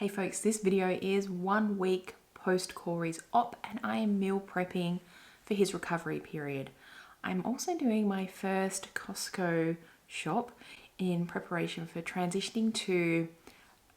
Hey folks, this video is 1 week post Corey's op and I am meal prepping for his recovery period. I'm also doing my first Costco shop in preparation for transitioning to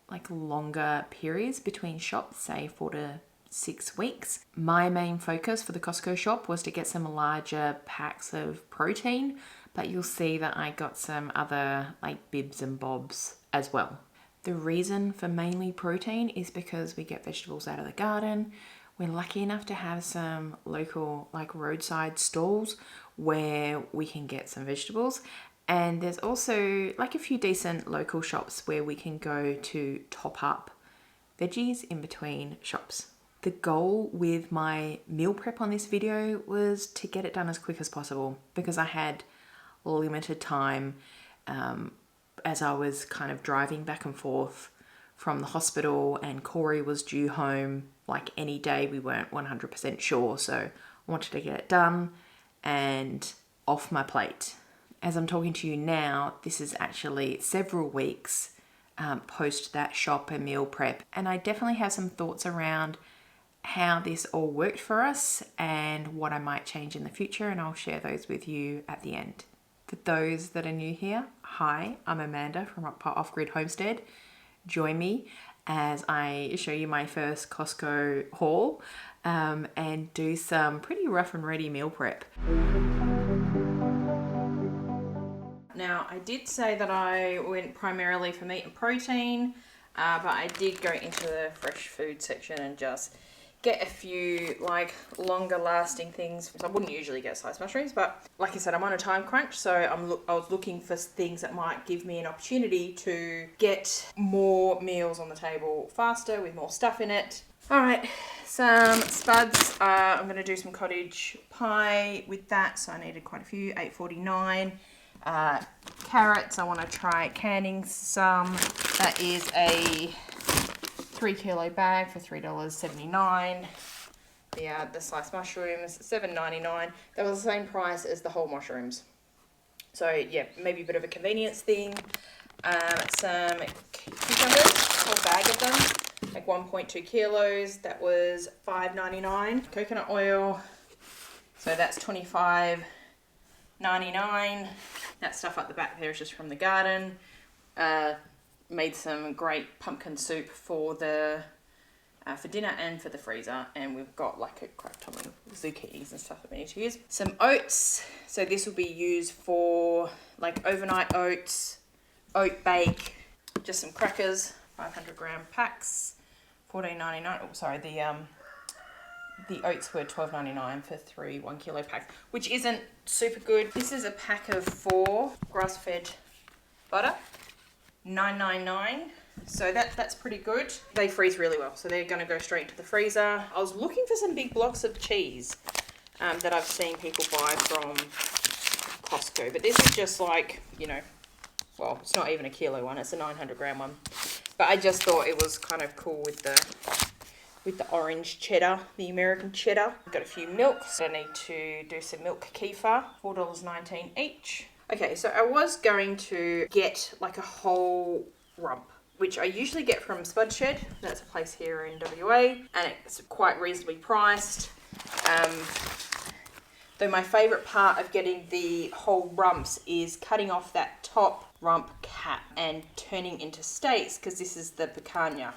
like longer periods between shops, say 4 to 6 weeks. My main focus for the Costco shop was to get some larger packs of protein, but you'll see that I got some other like bibs and bobs as well. The reason for mainly protein is because we get vegetables out of the garden. We're lucky enough to have some local like roadside stalls where we can get some vegetables. And there's also like a few decent local shops where we can go to top up veggies in between shops. The goal with my meal prep on this video was to get it done as quick as possible because I had limited time as I was kind of driving back and forth from the hospital, and Corey was due home like any day. We weren't 100% sure, so I wanted to get it done and off my plate. As I'm talking to you now, this is actually several weeks post that shop and meal prep, and I definitely have some thoughts around how this all worked for us and what I might change in the future, and I'll share those with you at the end. For those that are new here, hi, I'm Amanda from Aussie Offgrid Homestead. Join me as I show you my first Costco haul and do some pretty rough and ready meal prep. Now, I did say that I went primarily for meat and protein, but I did go into the fresh food section and just get a few like longer lasting things. I wouldn't usually get sliced mushrooms, but like I said, I'm on a time crunch, so I was looking for things that might give me an opportunity to get more meals on the table faster with more stuff in it. All right, some spuds. I'm going to do some cottage pie with that, so I needed quite a few. $8.49. Carrots, I want to try canning some. That is a 3 kilo bag for $3.79. The sliced mushrooms, $7.99. That was the same price as the whole mushrooms. So yeah, maybe a bit of a convenience thing. Some cucumbers, a whole bag of them, like 1.2 kilos. That was $5.99. Coconut oil, so that's $25.99. That stuff up the back there is just from the garden. Made some great pumpkin soup for dinner and for the freezer, and we've got like a crap ton of zucchinis and stuff that we need to use. Some oats, so this will be used for like overnight oats, oat bake. Just some crackers, 500-gram packs, $14.99. Oh, sorry, the oats were $12.99 for 3 1 kilo packs, which isn't super good. This is a pack of 4 grass-fed butter. $9.99, so that's pretty good. They freeze really well, so they're going to go straight into the freezer. I was looking for some big blocks of cheese that I've seen people buy from Costco, but this is just like, well, it's not even a kilo one, it's a 900-gram one. But I just thought it was kind of cool with the orange cheddar, the American cheddar. I've got a few milks. I need to do some milk kefir, $4.19 each. Okay, so I was going to get like a whole rump, which I usually get from Spud Shed. That's a place here in WA, and it's quite reasonably priced. Though my favourite part of getting the whole rumps is cutting off that top rump cap and turning into steaks, because this is the picanha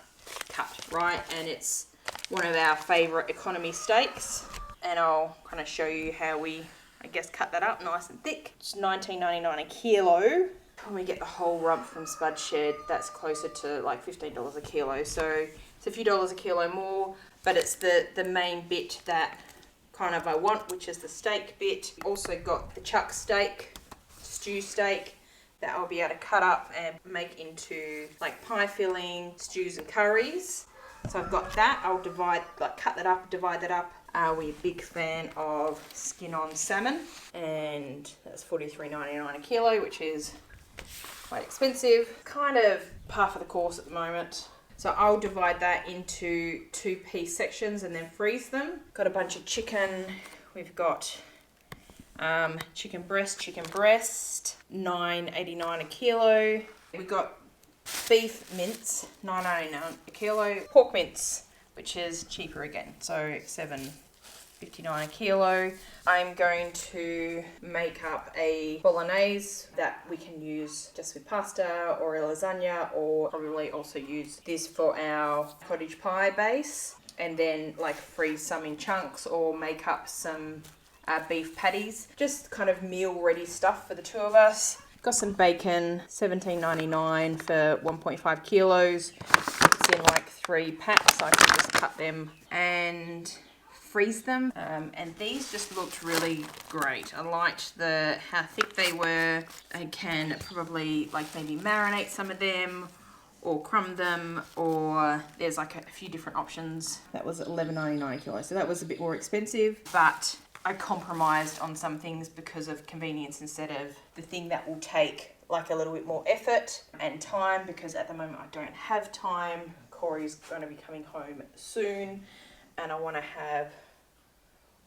cut, right? And it's one of our favourite economy steaks, and I'll kind of show you how we cut that up nice and thick. It's $19.99 a kilo. When we get the whole rump from Spud Shed, that's closer to like $15 a kilo. So it's a few dollars a kilo more, but it's the main bit that kind of I want, which is the steak bit. Also got the chuck steak, stew steak, that I'll be able to cut up and make into like pie filling, stews and curries. So I've got that. I'll cut that up, divide that up. We're a big fan of skin-on salmon, and that's $43.99 a kilo, which is quite expensive. Kind of par for the course at the moment. So I'll divide that into 2-piece sections and then freeze them. Got a bunch of chicken. We've got chicken breast, $9.89 a kilo. We've got beef mince, $9.99 a kilo. Pork mince, which is cheaper again, so $7.59 a kilo. I'm going to make up a bolognese that we can use just with pasta or a lasagna, or probably also use this for our cottage pie base, and then like freeze some in chunks or make up some beef patties. Just kind of meal ready stuff for the two of us. Got some bacon, $17.99 for 1.5 kilos. It's in like 3 packs, so I can just cut them and freeze them. And these just looked really great. I liked how thick they were. I can probably like maybe marinate some of them or crumb them, or there's like a few different options. That was $11.99 a kilo, so that was a bit more expensive, but I compromised on some things because of convenience instead of the thing that will take like a little bit more effort and time, because at the moment I don't have time. Corey's going to be coming home soon and I want to have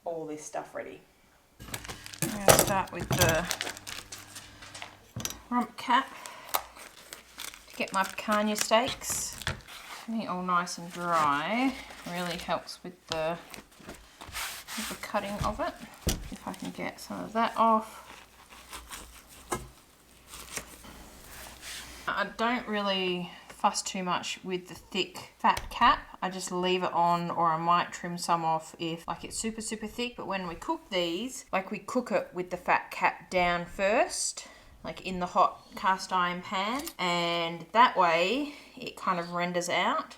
all this stuff ready. I'm going to start with the rump cap to get my picanha steaks. Getting it all nice and dry really helps with the cutting of it. If I can get some of that off. I don't really fuss too much with the thick fat cap. I just leave it on, or I might trim some off if like it's super thick. But when we cook these, like we cook it with the fat cap down first, like in the hot cast iron pan, and that way it kind of renders out.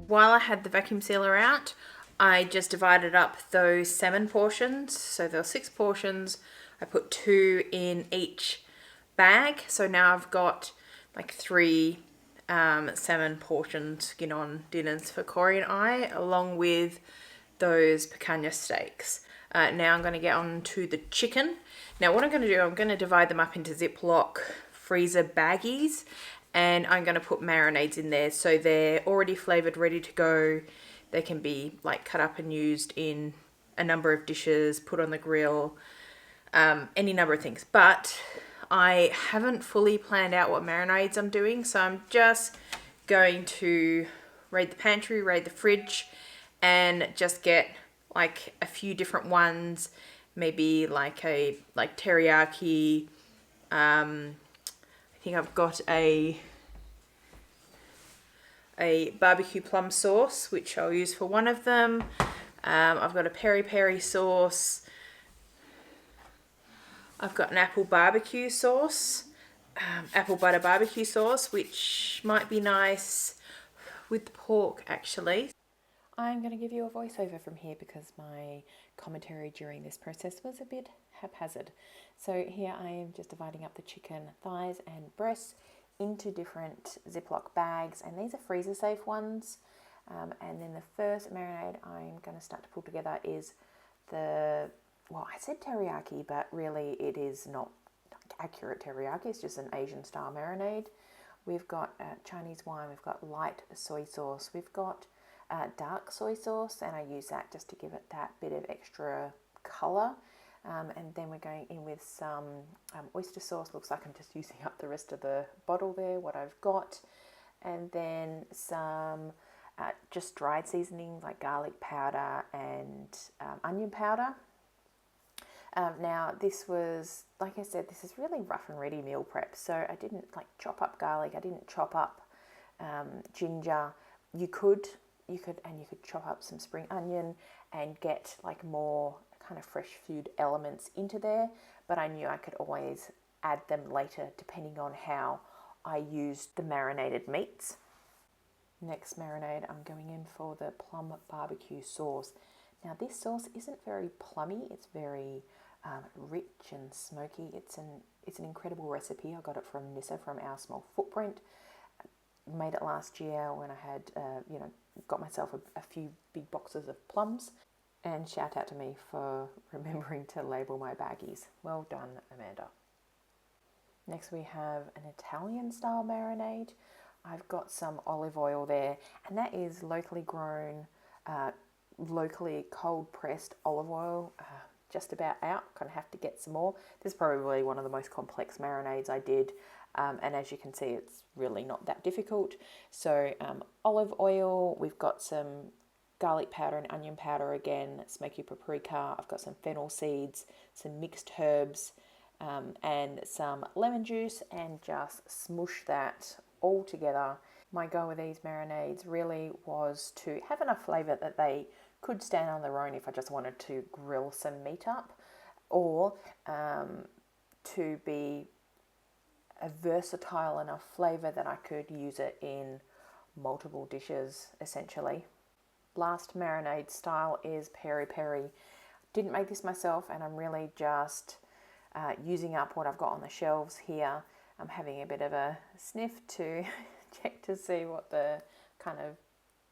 While I had the vacuum sealer out, I just divided up those salmon portions. So there were 6 portions. I put 2 in each bag. So now I've got like 3 salmon portions, skin-on dinners for Corey and I, along with those picanha steaks. Now I'm going to get on to the chicken. Now what I'm going to do, I'm going to divide them up into Ziploc freezer baggies, and I'm going to put marinades in there so they're already flavored, ready to go. They can be like cut up and used in a number of dishes, put on the grill, any number of things. But I haven't fully planned out what marinades I'm doing, so I'm just going to raid the pantry, raid the fridge, and just get like a few different ones, maybe like teriyaki. I think I've got a barbecue plum sauce, which I'll use for one of them. I've got a peri-peri sauce. I've got an apple barbecue sauce, apple butter barbecue sauce, which might be nice with the pork actually. I'm going to give you a voiceover from here because my commentary during this process was a bit haphazard. So here I am just dividing up the chicken thighs and breasts into different Ziploc bags, and these are freezer safe ones. And then the first marinade I'm going to start to pull together is I said teriyaki, but really it is not accurate teriyaki. It's just an Asian style marinade. We've got Chinese wine, we've got light soy sauce, we've got dark soy sauce, and I use that just to give it that bit of extra colour. And then we're going in with some oyster sauce. Looks like I'm just using up the rest of the bottle there, what I've got. And then some just dried seasonings like garlic powder and onion powder. Now this was, like I said, this is really rough and ready meal prep. So I didn't like chop up garlic. I didn't chop up ginger. You could chop up some spring onion and get like more kind of fresh food elements into there, but I knew I could always add them later depending on how I used the marinated meats. Next marinade, I'm going in for the plum barbecue sauce. Now this sauce isn't very plummy, it's very rich and smoky. It's an incredible recipe. I got it from Nissa from Our Small Footprint. Made it last year when I had, got myself a few big boxes of plums. And shout out to me for remembering to label my baggies. Well done, Amanda. Next we have an Italian style marinade. I've got some olive oil there, and that is locally grown, locally cold pressed olive oil. Just about out, kind of have to get some more. This is probably one of the most complex marinades I did, and as you can see, it's really not that difficult. So olive oil, we've got some garlic powder and onion powder again, smoky paprika, I've got some fennel seeds, some mixed herbs, and some lemon juice, and just smush that all together. My goal with these marinades really was to have enough flavour that they could stand on their own if I just wanted to grill some meat up, or to be a versatile enough flavour that I could use it in multiple dishes essentially. Last marinade style is peri peri. Didn't make this myself, and I'm really just using up what I've got on the shelves here. I'm having a bit of a sniff to check to see what the kind of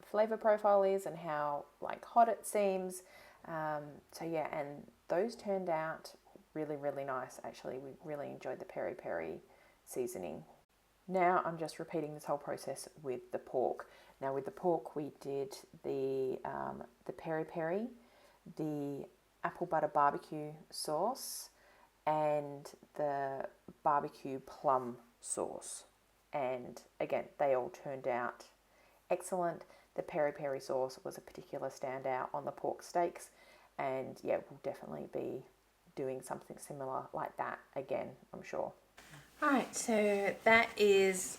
flavor profile is and how hot it seems. So yeah, and those turned out really, really nice. Actually, we really enjoyed the peri peri seasoning. Now I'm just repeating this whole process with the pork. Now with the pork, we did the peri peri, the apple butter barbecue sauce, and the barbecue plum sauce. And again, they all turned out excellent. The peri peri sauce was a particular standout on the pork steaks, and yeah, we'll definitely be doing something similar like that again, I'm sure. Alright, so that is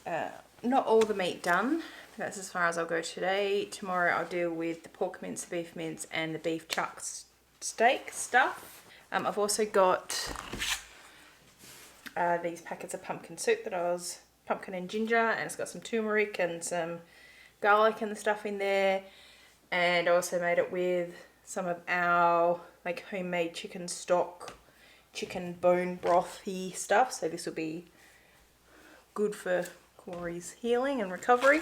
not all the meat done. That's as far as I'll go today. Tomorrow I'll deal with the pork mince, the beef mince, and the beef chuck steak stuff. I've also got these packets of pumpkin soup pumpkin and ginger, and it's got some turmeric and some garlic and the stuff in there. And I also made it with some of our homemade chicken stock, chicken bone brothy stuff. So this will be good for Corey's healing and recovery.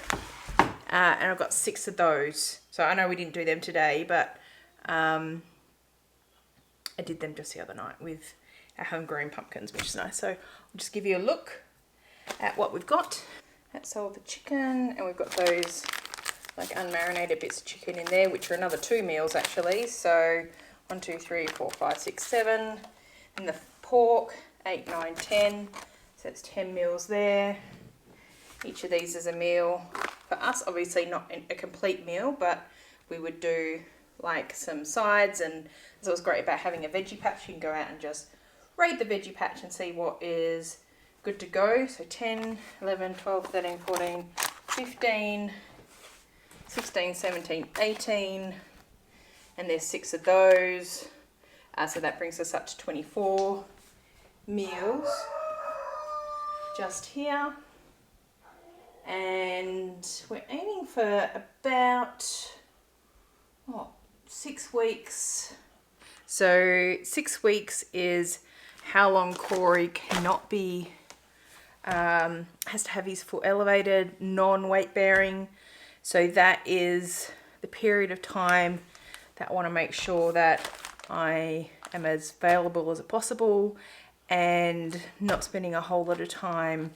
And I've got 6 of those. So I know we didn't do them today, but I did them just the other night with our homegrown pumpkins, which is nice. So I'll just give you a look at what we've got. That's all the chicken, and we've got those unmarinated bits of chicken in there, which are another 2 meals actually. So 1, 2, 3, 4, 5, 6, 7. And the pork, 8, 9, 10. So it's 10 meals there. Each of these is a meal. For us, obviously not a complete meal, but we would do some sides, and that's what's great about having a veggie patch. You can go out and just raid the veggie patch and see what is good to go. So 10, 11, 12, 13, 14, 15, 16, 17, 18, and there's 6 of those. So that brings us up to 24 meals just here. And we're aiming for about 6 weeks. So 6 weeks is how long Corey cannot be, has to have his foot elevated, non-weight bearing. So that is the period of time that I want to make sure that I am as available as possible and not spending a whole lot of time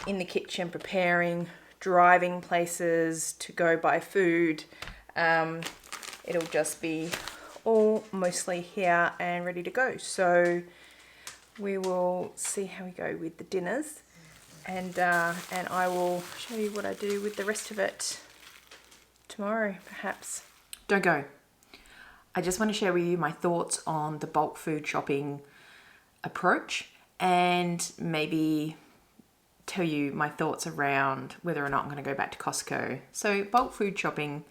in the kitchen preparing, driving places to go buy food. It'll just be all mostly here and ready to go. So we will see how we go with the dinners, and I will show you what I do with the rest of it tomorrow, perhaps. Don't go. I just want to share with you my thoughts on the bulk food shopping approach, and maybe tell you my thoughts around whether or not I'm going to go back to Costco. So bulk food shopping,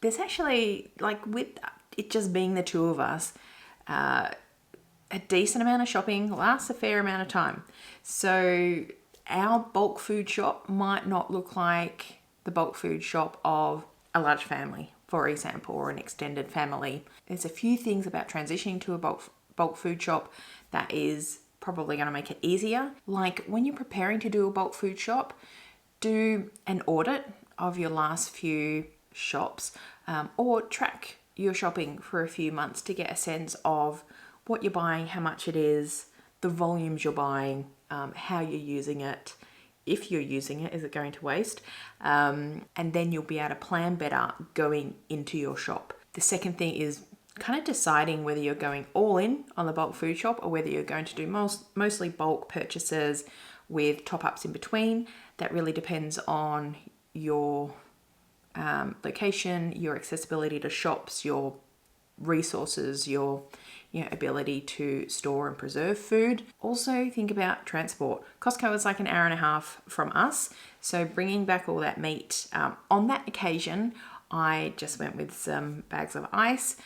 there's actually, with it just being the 2 of us, a decent amount of shopping lasts a fair amount of time. So our bulk food shop might not look like the bulk food shop of a large family, for example, or an extended family. There's a few things about transitioning to a bulk food shop that is probably going to make it easier. Like when you're preparing to do a bulk food shop, do an audit of your last few shops, or track your shopping for a few months to get a sense of what you're buying, how much it is, the volumes you're buying, how you're using it, if you're using it, is it going to waste? And then you'll be able to plan better going into your shop. The second thing is kind of deciding whether you're going all in on the bulk food shop or whether you're going to do mostly bulk purchases with top-ups in between. That really depends on your location, your accessibility to shops, your resources, your ability to store and preserve food. Also think about transport. Costco is like an hour and a half from us, so bringing back all that meat. On that occasion, I just went with some bags of ice,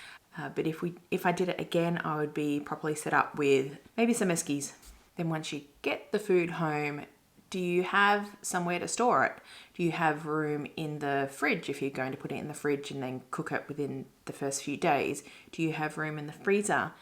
but if I did it again, I would be properly set up with maybe some eskies. Then once you get the food home, do you have somewhere to store it? Do you have room in the fridge if you're going to put it in the fridge and then cook it within the first few days? Do you have room in the freezer,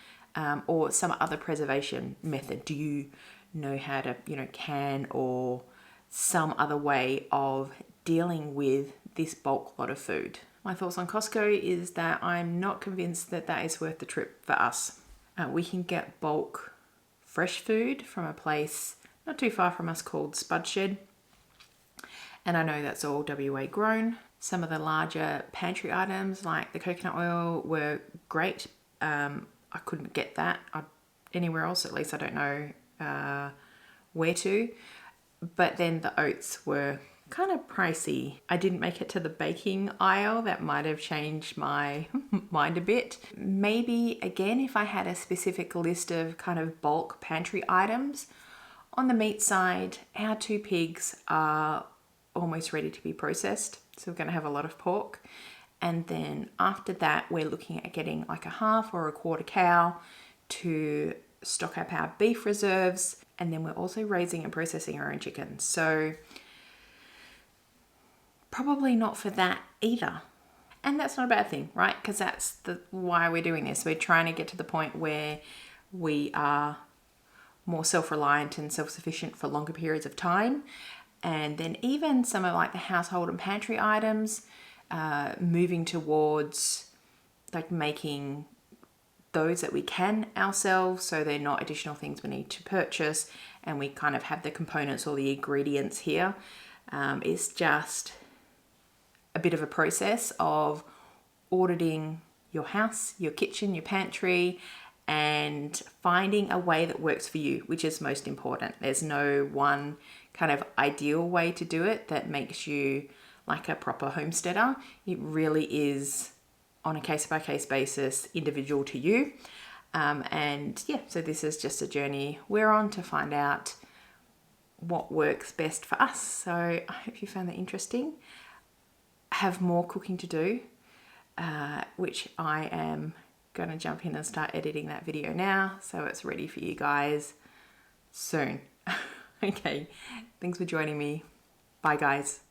or some other preservation method? Do you know how to, can, or some other way of dealing with this bulk lot of food? My thoughts on Costco is that I'm not convinced that that is worth the trip for us. We can get bulk fresh food from a place not too far from us called Spud Shed. And I know that's all WA grown. Some of the larger pantry items like the coconut oil were great. I couldn't get that anywhere else, at least I don't know where to. But then the oats were kind of pricey. I didn't make it to the baking aisle. That might have changed my mind a bit. Maybe again, if I had a specific list of kind of bulk pantry items. On the meat side, our 2 pigs are almost ready to be processed. So we're going to have a lot of pork. And then after that, we're looking at getting like a half or a quarter cow to stock up our beef reserves. And then we're also raising and processing our own chickens. So probably not for that either. And that's not a bad thing, right? Because that's why we're doing this. We're trying to get to the point where we are more self-reliant and self-sufficient for longer periods of time. And then even some of like the household and pantry items, moving towards like making those that we can ourselves, so they're not additional things we need to purchase, and we kind of have the components or the ingredients here. It's just a bit of a process of auditing your house, your kitchen, your pantry, and finding a way that works for you, which is most important. There's no one kind of ideal way to do it that makes you like a proper homesteader. It really is on a case-by-case basis, individual to you. And yeah, so this is just a journey we're on to find out what works best for us. So I hope you found that interesting. I have more cooking to do, which I am going to jump in and start editing that video now, so it's ready for you guys soon. Okay, thanks for joining me. Bye guys.